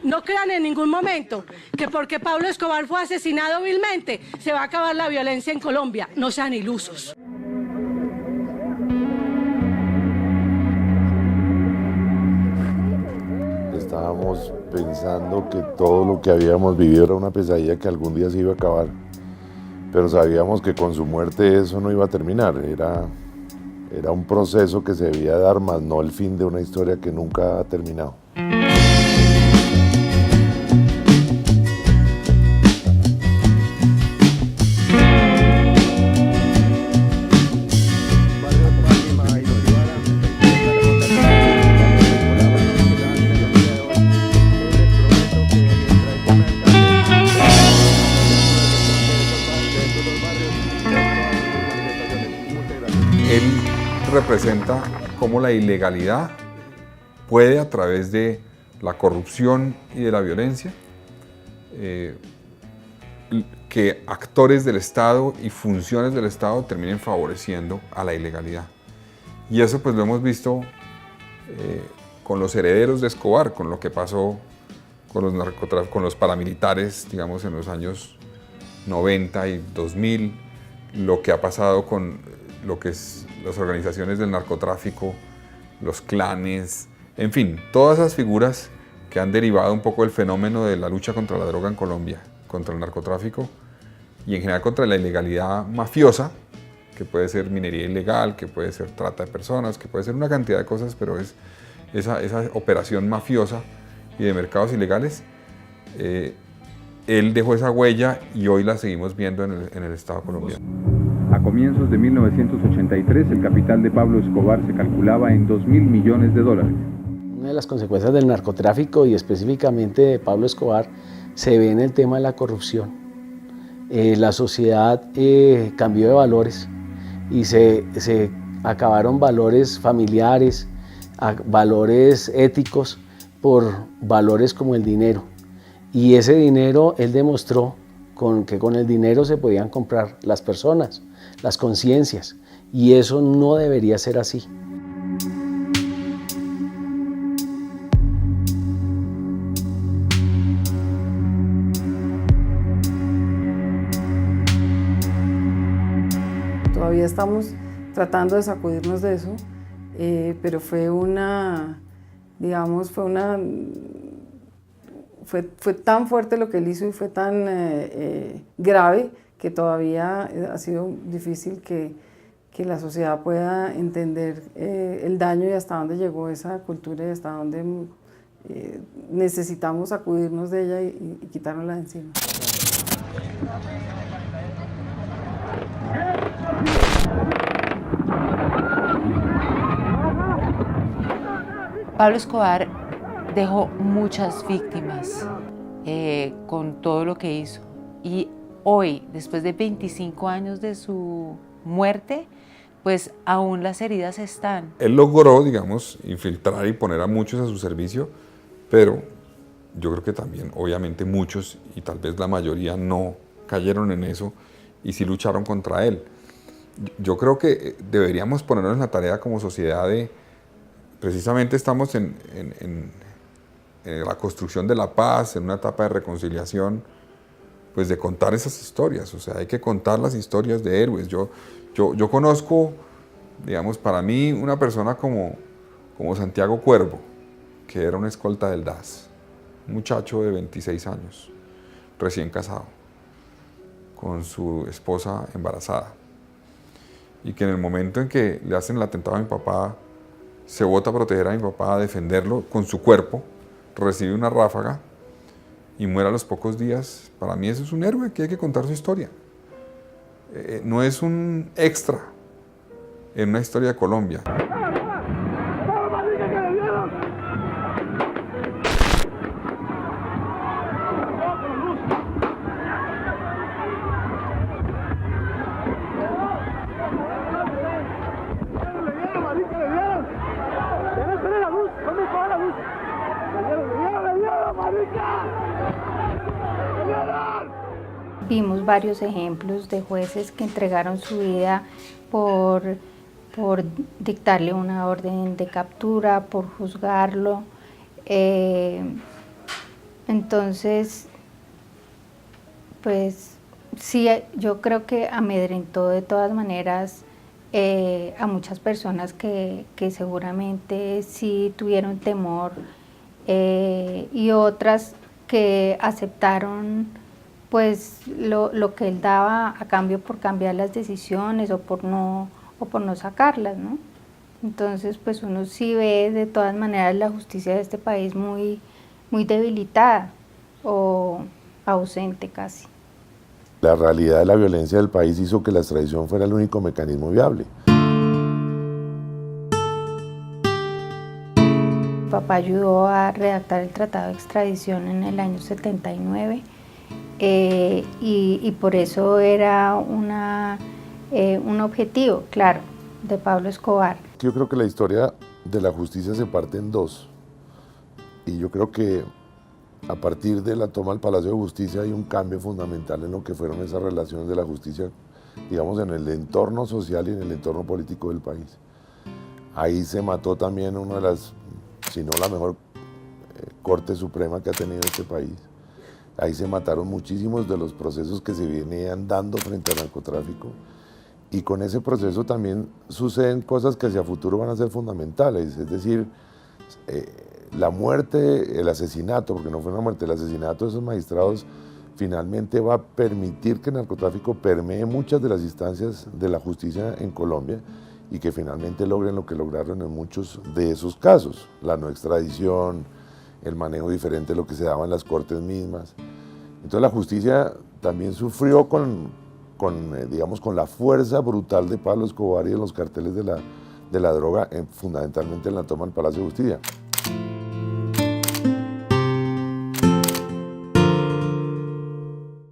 No crean en ningún momento que porque Pablo Escobar fue asesinado vilmente se va a acabar la violencia en Colombia. No sean ilusos. Estábamos pensando que todo lo que habíamos vivido era una pesadilla que algún día se iba a acabar, pero sabíamos que con su muerte eso no iba a terminar, era un proceso que se debía dar, más no el fin de una historia que nunca ha terminado. Él representa cómo la ilegalidad puede, a través de la corrupción y de la violencia, que actores del Estado y funciones del Estado terminen favoreciendo a la ilegalidad. Y eso pues lo hemos visto con los herederos de Escobar, con lo que pasó con los paramilitares, digamos, en los años 90 y 2000, lo que ha pasado con lo que es las organizaciones del narcotráfico, los clanes, en fin, todas esas figuras que han derivado un poco del fenómeno de la lucha contra la droga en Colombia, contra el narcotráfico y en general contra la ilegalidad mafiosa, que puede ser minería ilegal, que puede ser trata de personas, que puede ser una cantidad de cosas, pero es esa operación mafiosa y de mercados ilegales. Él dejó esa huella y hoy la seguimos viendo en el Estado colombiano. A comienzos de 1983, el capital de Pablo Escobar se calculaba en $2.000 millones. Una de las consecuencias del narcotráfico y específicamente de Pablo Escobar se ve en el tema de la corrupción. La sociedad cambió de valores y se acabaron valores familiares, valores éticos por valores como el dinero. Y ese dinero él demostró que con el dinero se podían comprar las personas, las conciencias, y eso no debería ser así. Todavía estamos tratando de sacudirnos de eso, pero fue tan fuerte lo que él hizo y fue tan grave que todavía ha sido difícil que la sociedad pueda entender el daño y hasta dónde llegó esa cultura y hasta dónde necesitamos sacudirnos de ella y quitárnosla de encima. Pablo Escobar dejó muchas víctimas con todo lo que hizo, y hoy, después de 25 años de su muerte, pues aún las heridas están. Él logró, digamos, infiltrar y poner a muchos a su servicio, pero yo creo que también, obviamente, muchos, y tal vez la mayoría, no cayeron en eso y sí lucharon contra él. Yo creo que deberíamos ponernos en la tarea como sociedad de, precisamente estamos en la construcción de la paz, en una etapa de reconciliación, pues de contar esas historias. O sea, hay que contar las historias de héroes. Yo conozco, digamos, para mí, una persona como Santiago Cuervo, que era un escolta del DAS, un muchacho de 26 años, recién casado, con su esposa embarazada, y que en el momento en que le hacen el atentado a mi papá, se bota a proteger a mi papá, a defenderlo con su cuerpo, recibe una ráfaga y muere a los pocos días. Para mí eso es un héroe que hay que contar su historia. No es un extra en una historia de Colombia. Vimos varios ejemplos de jueces que entregaron su vida por dictarle una orden de captura, por juzgarlo. Entonces, pues sí, yo creo que amedrentó de todas maneras a muchas personas que seguramente sí tuvieron temor, y otras que aceptaron pues lo que él daba a cambio por cambiar las decisiones o por no sacarlas, ¿no? Entonces pues uno sí ve de todas maneras la justicia de este país muy debilitada o ausente casi. La realidad de la violencia del país hizo que la extradición fuera el único mecanismo viable. Mi papá ayudó a redactar el tratado de extradición en el año 79, y por eso era un objetivo, claro, de Pablo Escobar. Yo creo que la historia de la justicia se parte en dos, y yo creo que a partir de la toma del Palacio de Justicia hay un cambio fundamental en lo que fueron esas relaciones de la justicia, digamos, en el entorno social y en el entorno político del país. Ahí se mató también una de las, si no la mejor Corte Suprema que ha tenido este país. Ahí se mataron muchísimos de los procesos que se venían dando frente al narcotráfico, y con ese proceso también suceden cosas que hacia futuro van a ser fundamentales, es decir, la muerte, el asesinato, porque no fue una muerte, el asesinato de esos magistrados finalmente va a permitir que el narcotráfico permee muchas de las instancias de la justicia en Colombia y que finalmente logren lo que lograron en muchos de esos casos, la no extradición, el manejo diferente de lo que se daba en las cortes mismas. Entonces la justicia también sufrió digamos, con la fuerza brutal de Pablo Escobar y de los carteles de la droga, fundamentalmente en la toma del Palacio de Justicia.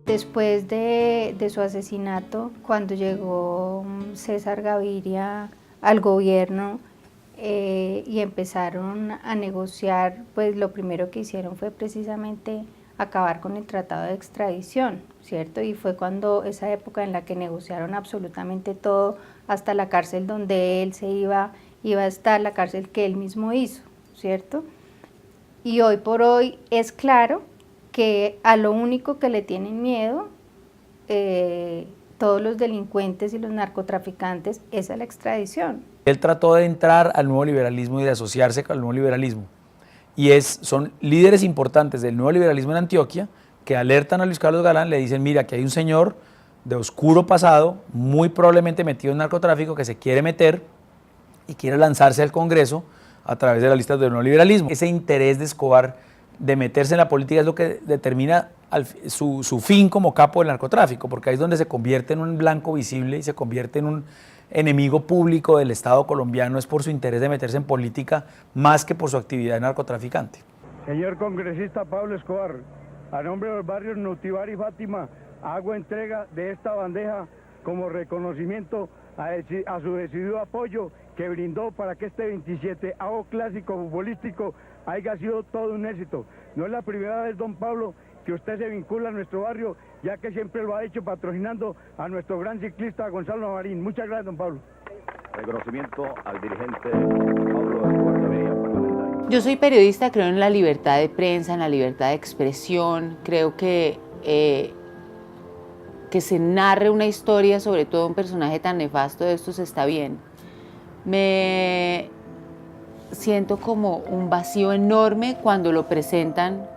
Después de su asesinato, cuando llegó César Gaviria al gobierno y empezaron a negociar, pues lo primero que hicieron fue precisamente acabar con el tratado de extradición, ¿cierto? Y fue cuando esa época en la que negociaron absolutamente todo, hasta la cárcel donde él iba a estar, la cárcel que él mismo hizo, ¿cierto? Y hoy por hoy es claro que a lo único que le tienen miedo todos los delincuentes y los narcotraficantes es a la extradición. Él trató de entrar al nuevo liberalismo y de asociarse con el nuevo liberalismo. Y son líderes importantes del nuevo liberalismo en Antioquia que alertan a Luis Carlos Galán, le dicen, mira, aquí hay un señor de oscuro pasado, muy probablemente metido en narcotráfico, que se quiere meter y quiere lanzarse al Congreso a través de las listas del nuevo liberalismo. Ese interés de Escobar de meterse en la política es lo que determina su fin como capo del narcotráfico, porque ahí es donde se convierte en un blanco visible y se convierte en un enemigo público del Estado colombiano, es por su interés de meterse en política más que por su actividad de narcotraficante. Señor congresista Pablo Escobar, a nombre de los barrios Nutivar y Fátima, hago entrega de esta bandeja como reconocimiento a su decidido apoyo que brindó para que este 27º clásico futbolístico haya sido todo un éxito. No es la primera vez, don Pablo, que usted se vincula a nuestro barrio, ya que siempre lo ha hecho patrocinando a nuestro gran ciclista Gonzalo Navarín. Muchas gracias, don Pablo. Reconocimiento al dirigente Pablo Escobar Gaviria, parlamentario. Yo soy periodista, creo en la libertad de prensa, en la libertad de expresión, creo que se narre una historia, sobre todo un personaje tan nefasto de estos, está bien. Me siento como un vacío enorme cuando lo presentan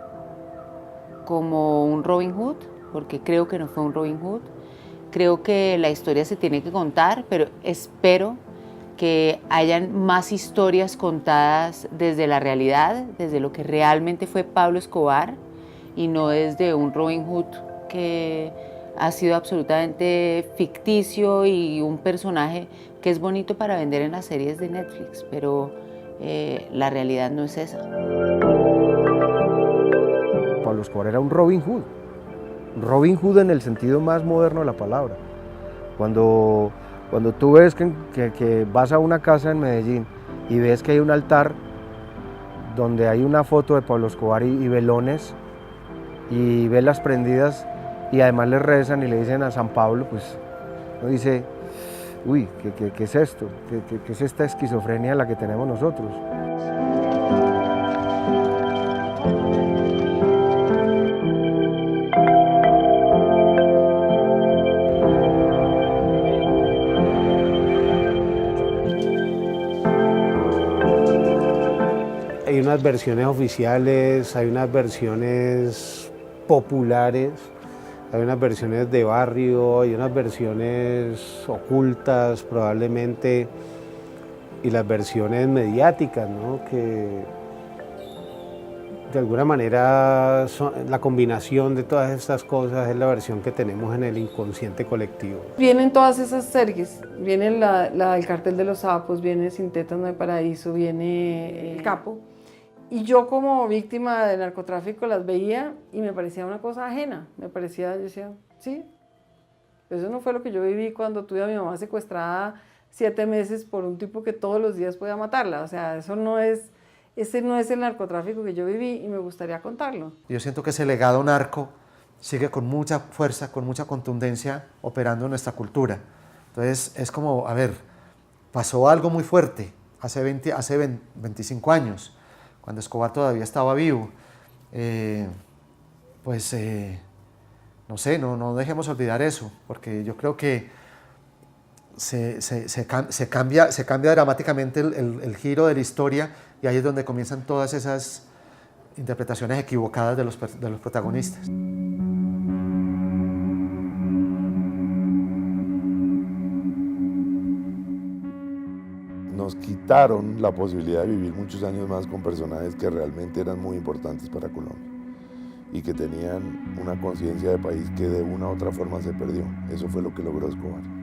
como un Robin Hood, porque creo que no fue un Robin Hood. Creo que la historia se tiene que contar, pero espero que hayan más historias contadas desde la realidad, desde lo que realmente fue Pablo Escobar, y no desde un Robin Hood que ha sido absolutamente ficticio y un personaje que es bonito para vender en las series de Netflix, pero la realidad no es esa. Pablo Escobar era un Robin Hood en el sentido más moderno de la palabra. Cuando tú ves que vas a una casa en Medellín y ves que hay un altar donde hay una foto de Pablo Escobar y velones, y velas prendidas, y además le rezan y le dicen a San Pablo, pues uno dice, uy, ¿qué es esto? ¿Qué es esta esquizofrenia la que tenemos nosotros? unas versiones oficiales, hay unas versiones populares, hay unas versiones de barrio, hay unas versiones ocultas probablemente, y las versiones mediáticas, ¿no? Que de alguna manera la combinación de todas estas cosas es la versión que tenemos en el inconsciente colectivo. Vienen todas esas series, viene la del Cartel de los Sapos, viene Sin Tetas No Hay Paraíso, viene El Capo, y yo como víctima del narcotráfico las veía y me parecía una cosa ajena, yo decía, sí, eso no fue lo que yo viví cuando tuve a mi mamá secuestrada 7 meses por un tipo que todos los días podía matarla, o sea, ese no es el narcotráfico que yo viví y me gustaría contarlo. Yo siento que ese legado narco sigue con mucha fuerza, con mucha contundencia operando en nuestra cultura. Entonces es como, a ver, pasó algo muy fuerte hace 25 años, cuando Escobar todavía estaba vivo. No sé, no dejemos olvidar eso, porque yo creo que se cambia dramáticamente el giro de la historia, y ahí es donde comienzan todas esas interpretaciones equivocadas de los protagonistas. Nos quitaron la posibilidad de vivir muchos años más con personajes que realmente eran muy importantes para Colombia y que tenían una conciencia de país que de una u otra forma se perdió. Eso fue lo que logró Escobar.